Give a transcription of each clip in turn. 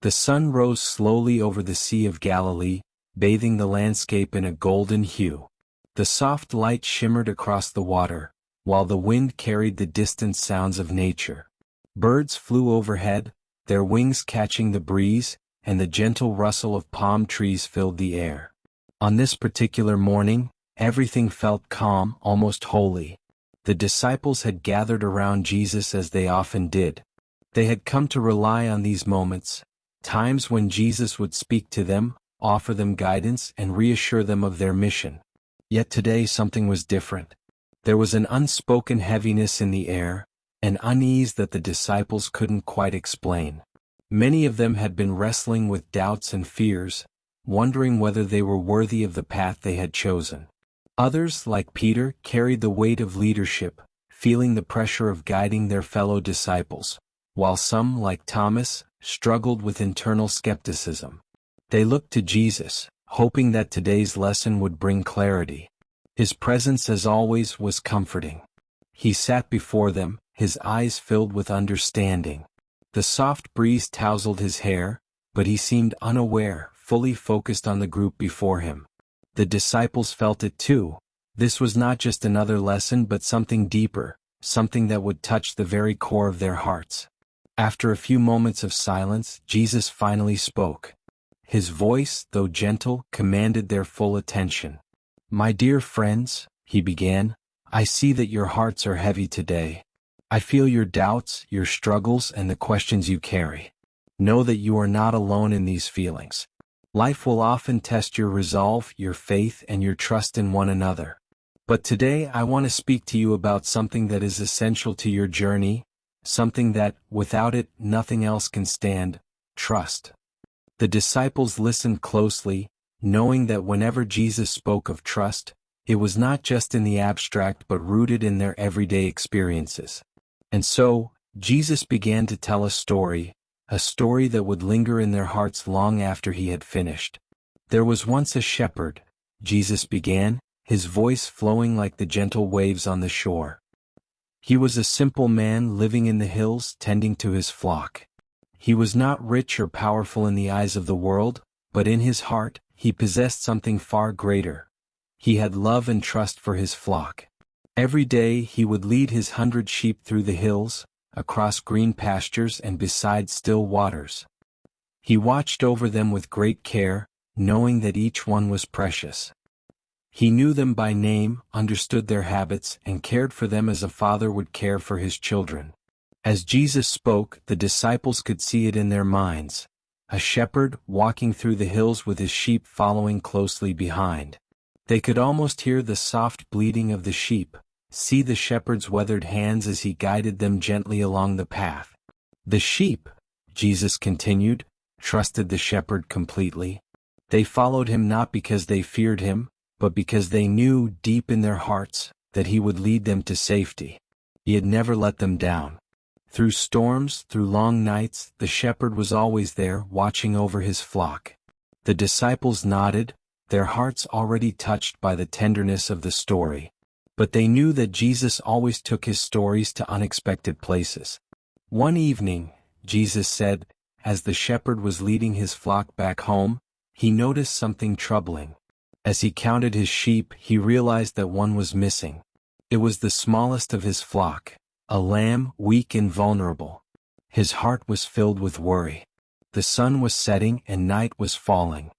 The sun rose slowly over the Sea of Galilee, bathing the landscape in a golden hue. The soft light shimmered across the water, while the wind carried the distant sounds of nature. Birds flew overhead, their wings catching the breeze, and the gentle rustle of palm trees filled the air. On this particular morning, everything felt calm, almost holy. The disciples had gathered around Jesus as they often did. They had come to rely on these moments, times when Jesus would speak to them, offer them guidance, and reassure them of their mission. Yet today something was different. There was an unspoken heaviness in the air, an unease that the disciples couldn't quite explain. Many of them had been wrestling with doubts and fears, wondering whether they were worthy of the path they had chosen. Others, like Peter, carried the weight of leadership, feeling the pressure of guiding their fellow disciples, while some, like Thomas, struggled with internal skepticism. They looked to Jesus, hoping that today's lesson would bring clarity. His presence, as always, was comforting. He sat before them, his eyes filled with understanding. The soft breeze tousled his hair, but he seemed unaware, fully focused on the group before him. The disciples felt it too. This was not just another lesson but something deeper, something that would touch the very core of their hearts. After a few moments of silence, Jesus finally spoke. His voice, though gentle, commanded their full attention. "My dear friends," he began, "I see that your hearts are heavy today. I feel your doubts, your struggles, and the questions you carry. Know that you are not alone in these feelings. Life will often test your resolve, your faith, and your trust in one another. But today I want to speak to you about something that is essential to your journey, something that, without it, nothing else can stand: trust." The disciples listened closely, knowing that whenever Jesus spoke of trust, it was not just in the abstract but rooted in their everyday experiences. And so, Jesus began to tell a story that would linger in their hearts long after he had finished. "There was once a shepherd," Jesus began, his voice flowing like the gentle waves on the shore. "He was a simple man living in the hills, tending to his flock. He was not rich or powerful in the eyes of the world, but in his heart, he possessed something far greater. He had love and trust for his flock. Every day he would lead his 100 sheep through the hills, across green pastures and beside still waters. He watched over them with great care, knowing that each one was precious. He knew them by name, understood their habits, and cared for them as a father would care for his children." As Jesus spoke, the disciples could see it in their minds. A shepherd, walking through the hills with his sheep following closely behind. They could almost hear the soft bleating of the sheep, see the shepherd's weathered hands as he guided them gently along the path. "The sheep," Jesus continued, "trusted the shepherd completely. They followed him not because they feared him, but because they knew deep in their hearts that he would lead them to safety. He had never let them down. Through storms, through long nights, the shepherd was always there, watching over his flock." The disciples nodded, their hearts already touched by the tenderness of the story. But they knew that Jesus always took his stories to unexpected places. One evening, Jesus said, as the shepherd was leading his flock back home, he noticed something troubling. As he counted his sheep, he realized that one was missing. It was the smallest of his flock, a lamb, weak and vulnerable. His heart was filled with worry. The sun was setting and night was falling.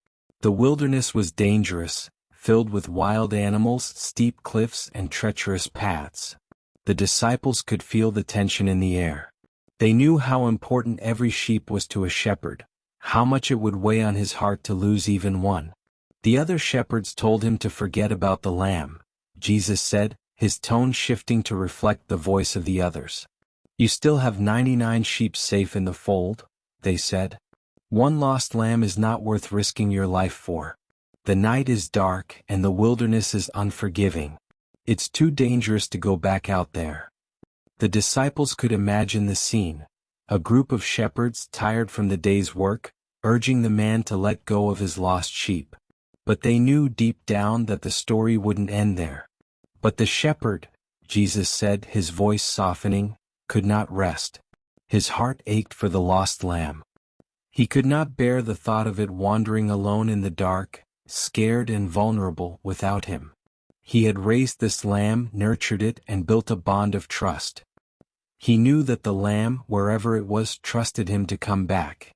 The wilderness was dangerous, filled with wild animals, steep cliffs, and treacherous paths. The disciples could feel the tension in the air. They knew how important every sheep was to a shepherd, how much it would weigh on his heart to lose even one. The other shepherds told him to forget about the lamb, Jesus said, his tone shifting to reflect the voice of the others. "You still have 99 sheep safe in the fold," they said. "One lost lamb is not worth risking your life for. The night is dark and the wilderness is unforgiving. It's too dangerous to go back out there." The disciples could imagine the scene. A group of shepherds, tired from the day's work, urging the man to let go of his lost sheep. But they knew deep down that the story wouldn't end there. "But the shepherd," Jesus said, his voice softening, "could not rest. His heart ached for the lost lamb. He could not bear the thought of it wandering alone in the dark, scared and vulnerable without him. He had raised this lamb, nurtured it, and built a bond of trust. He knew that the lamb, wherever it was, trusted him to come back.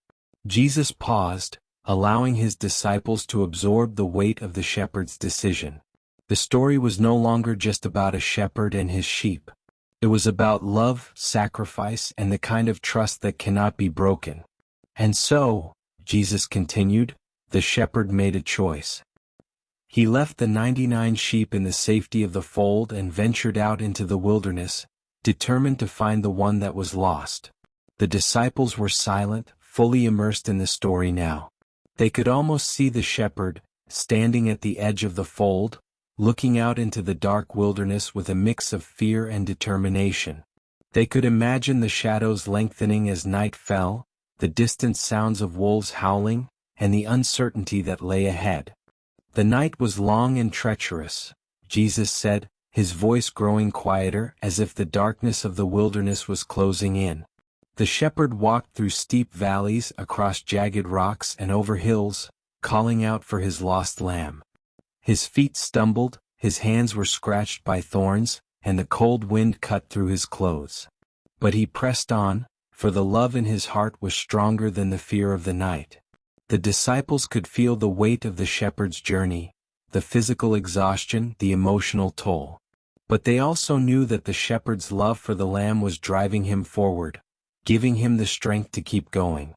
Jesus paused, allowing his disciples to absorb the weight of the shepherd's decision. The story was no longer just about a shepherd and his sheep. It was about love, sacrifice, and the kind of trust that cannot be broken. And so, Jesus continued, the shepherd made a choice. He left the 99 sheep in the safety of the fold and ventured out into the wilderness, determined to find the one that was lost. The disciples were silent, fully immersed in the story now. They could almost see the shepherd, standing at the edge of the fold, looking out into the dark wilderness with a mix of fear and determination. They could imagine the shadows lengthening as night fell, the distant sounds of wolves howling, and the uncertainty that lay ahead. The night was long and treacherous, Jesus said, his voice growing quieter as if the darkness of the wilderness was closing in. The shepherd walked through steep valleys, across jagged rocks and over hills, calling out for his lost lamb. His feet stumbled, his hands were scratched by thorns, and the cold wind cut through his clothes. But he pressed on, for the love in his heart was stronger than the fear of the night. The disciples could feel the weight of the shepherd's journey, the physical exhaustion, the emotional toll. But they also knew that the shepherd's love for the lamb was driving him forward, giving him the strength to keep going.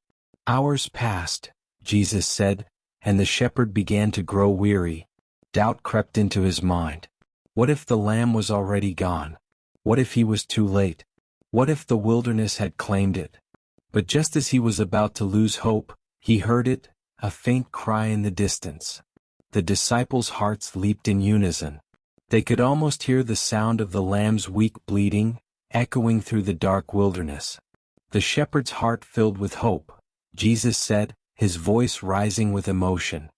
Hours passed, Jesus said, and the shepherd began to grow weary. Doubt crept into his mind. What if the lamb was already gone? What if he was too late? What if the wilderness had claimed it? But just as he was about to lose hope, he heard it, a faint cry in the distance. The disciples' hearts leaped in unison. They could almost hear the sound of the lamb's weak bleating, echoing through the dark wilderness. The shepherd's heart filled with hope, Jesus said, his voice rising with emotion.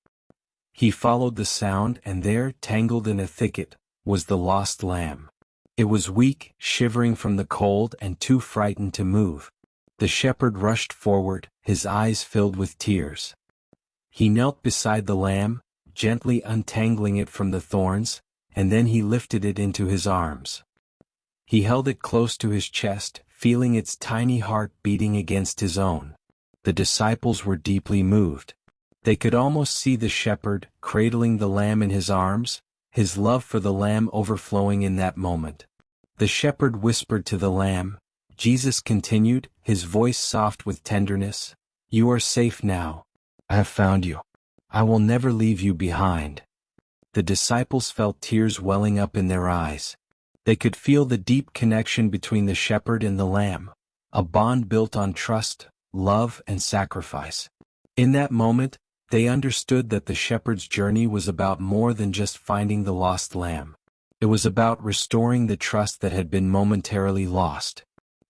He followed the sound, and there, tangled in a thicket, was the lost lamb. It was weak, shivering from the cold, and too frightened to move. The shepherd rushed forward, his eyes filled with tears. He knelt beside the lamb, gently untangling it from the thorns, and then he lifted it into his arms. He held it close to his chest, feeling its tiny heart beating against his own. The disciples were deeply moved. They could almost see the shepherd, cradling the lamb in his arms, his love for the lamb overflowing in that moment. The shepherd whispered to the lamb, Jesus continued, his voice soft with tenderness, "You are safe now. I have found you. I will never leave you behind." The disciples felt tears welling up in their eyes. They could feel the deep connection between the shepherd and the lamb, a bond built on trust, love, and sacrifice. In that moment, they understood that the shepherd's journey was about more than just finding the lost lamb. It was about restoring the trust that had been momentarily lost.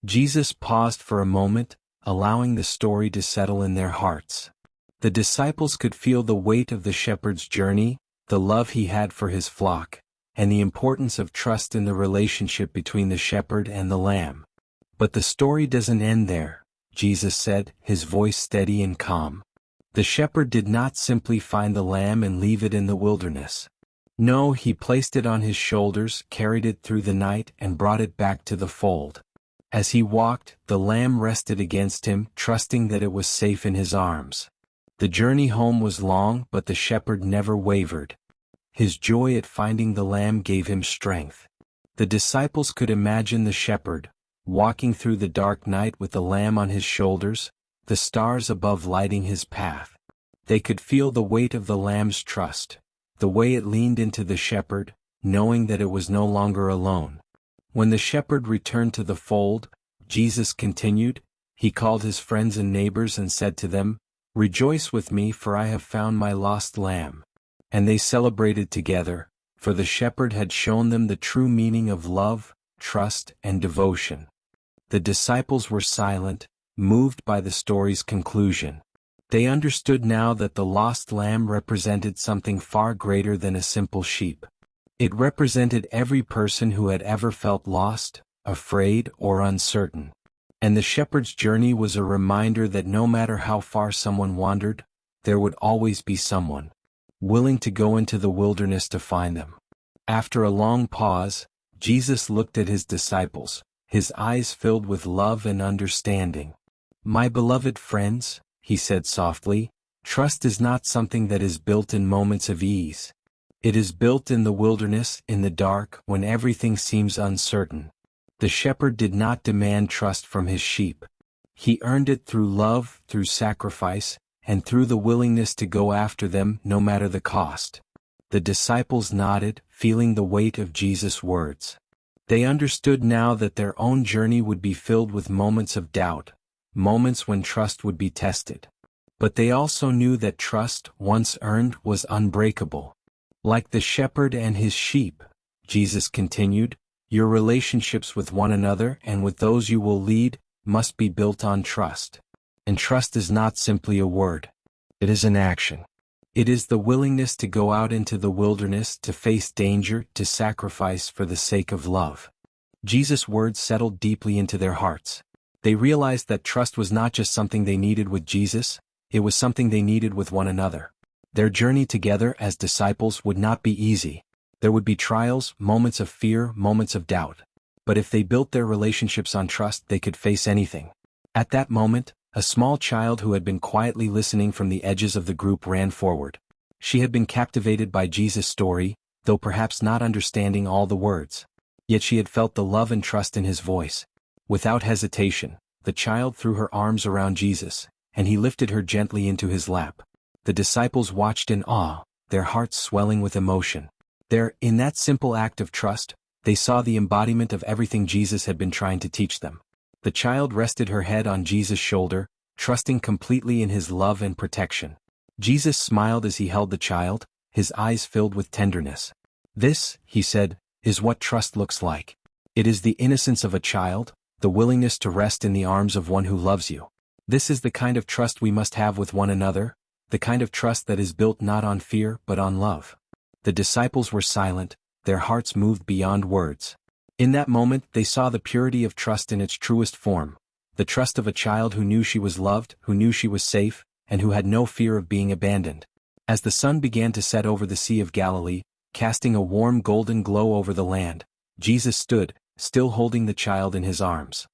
Jesus paused for a moment, allowing the story to settle in their hearts. The disciples could feel the weight of the shepherd's journey, the love he had for his flock, and the importance of trust in the relationship between the shepherd and the lamb. But the story doesn't end there, Jesus said, his voice steady and calm. The shepherd did not simply find the lamb and leave it in the wilderness. No, he placed it on his shoulders, carried it through the night, and brought it back to the fold. As he walked, the lamb rested against him, trusting that it was safe in his arms. The journey home was long, but the shepherd never wavered. His joy at finding the lamb gave him strength. The disciples could imagine the shepherd, walking through the dark night with the lamb on his shoulders, the stars above lighting his path. They could feel the weight of the lamb's trust, the way it leaned into the shepherd, knowing that it was no longer alone. When the shepherd returned to the fold, Jesus continued, he called his friends and neighbors and said to them, "Rejoice with me, for I have found my lost lamb." And they celebrated together, for the shepherd had shown them the true meaning of love, trust, and devotion. The disciples were silent, moved by the story's conclusion. They understood now that the lost lamb represented something far greater than a simple sheep. It represented every person who had ever felt lost, afraid, or uncertain. And the shepherd's journey was a reminder that no matter how far someone wandered, there would always be someone willing to go into the wilderness to find them. After a long pause, Jesus looked at his disciples, his eyes filled with love and understanding. "My beloved friends," he said softly, "trust is not something that is built in moments of ease. It is built in the wilderness, in the dark, when everything seems uncertain." The shepherd did not demand trust from his sheep. He earned it through love, through sacrifice, and through the willingness to go after them no matter the cost. The disciples nodded, feeling the weight of Jesus' words. They understood now that their own journey would be filled with moments of doubt, moments when trust would be tested. But they also knew that trust, once earned, was unbreakable. Like the shepherd and his sheep, Jesus continued, your relationships with one another and with those you will lead must be built on trust. And trust is not simply a word. It is an action. It is the willingness to go out into the wilderness, to face danger, to sacrifice for the sake of love. Jesus' words settled deeply into their hearts. They realized that trust was not just something they needed with Jesus, it was something they needed with one another. Their journey together as disciples would not be easy. There would be trials, moments of fear, moments of doubt. But if they built their relationships on trust, they could face anything. At that moment, a small child who had been quietly listening from the edges of the group ran forward. She had been captivated by Jesus' story, though perhaps not understanding all the words. Yet she had felt the love and trust in his voice. Without hesitation, the child threw her arms around Jesus, and he lifted her gently into his lap. The disciples watched in awe, their hearts swelling with emotion. There, in that simple act of trust, they saw the embodiment of everything Jesus had been trying to teach them. The child rested her head on Jesus' shoulder, trusting completely in his love and protection. Jesus smiled as he held the child, his eyes filled with tenderness. "This," he said, "is what trust looks like. It is the innocence of a child, the willingness to rest in the arms of one who loves you. This is the kind of trust we must have with one another, the kind of trust that is built not on fear but on love." The disciples were silent, their hearts moved beyond words. In that moment they saw the purity of trust in its truest form, the trust of a child who knew she was loved, who knew she was safe, and who had no fear of being abandoned. As the sun began to set over the Sea of Galilee, casting a warm golden glow over the land, Jesus stood, still holding the child in his arms.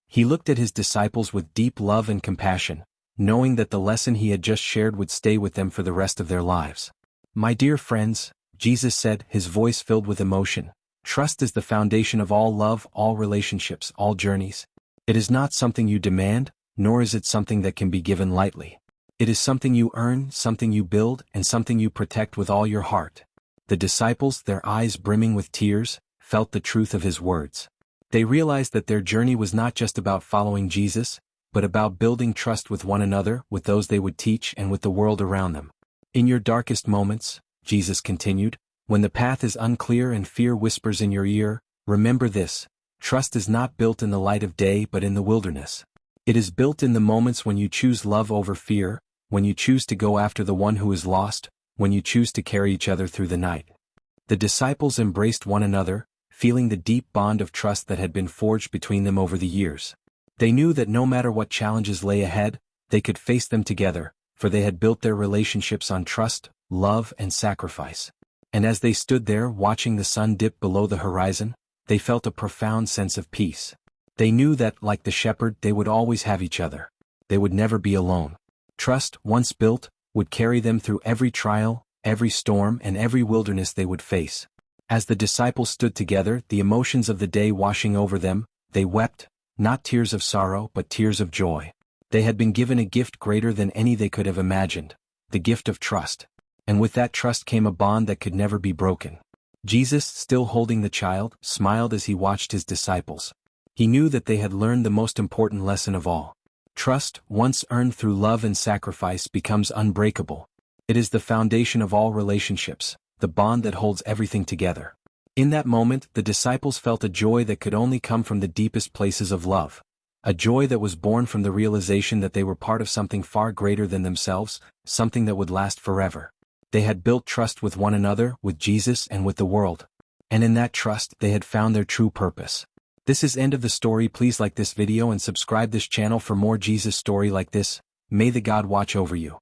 He looked at his disciples with deep love and compassion, knowing that the lesson he had just shared would stay with them for the rest of their lives. "My dear friends," Jesus said, his voice filled with emotion, "trust is the foundation of all love, all relationships, all journeys. It is not something you demand, nor is it something that can be given lightly. It is something you earn, something you build, and something you protect with all your heart." The disciples, their eyes brimming with tears, felt the truth of his words. They realized that their journey was not just about following Jesus, but about building trust with one another, with those they would teach, and with the world around them. "In your darkest moments," Jesus continued, "when the path is unclear and fear whispers in your ear, remember this: trust is not built in the light of day but in the wilderness. It is built in the moments when you choose love over fear, when you choose to go after the one who is lost, when you choose to carry each other through the night." The disciples embraced one another, feeling the deep bond of trust that had been forged between them over the years. They knew that no matter what challenges lay ahead, they could face them together, for they had built their relationships on trust, love, and sacrifice. And as they stood there watching the sun dip below the horizon, they felt a profound sense of peace. They knew that, like the shepherd, they would always have each other. They would never be alone. Trust, once built, would carry them through every trial, every storm, and every wilderness they would face. As the disciples stood together, the emotions of the day washing over them, they wept, not tears of sorrow but tears of joy. They had been given a gift greater than any they could have imagined, the gift of trust. And with that trust came a bond that could never be broken. Jesus, still holding the child, smiled as he watched his disciples. He knew that they had learned the most important lesson of all. Trust, once earned through love and sacrifice, becomes unbreakable. It is the foundation of all relationships, the bond that holds everything together. In that moment, the disciples felt a joy that could only come from the deepest places of love. A joy that was born from the realization that they were part of something far greater than themselves, something that would last forever. They had built trust with one another, with Jesus, and with the world. And in that trust they had found their true purpose. This is end of the story. Please like this video and subscribe this channel for more Jesus story like this. May the God watch over you.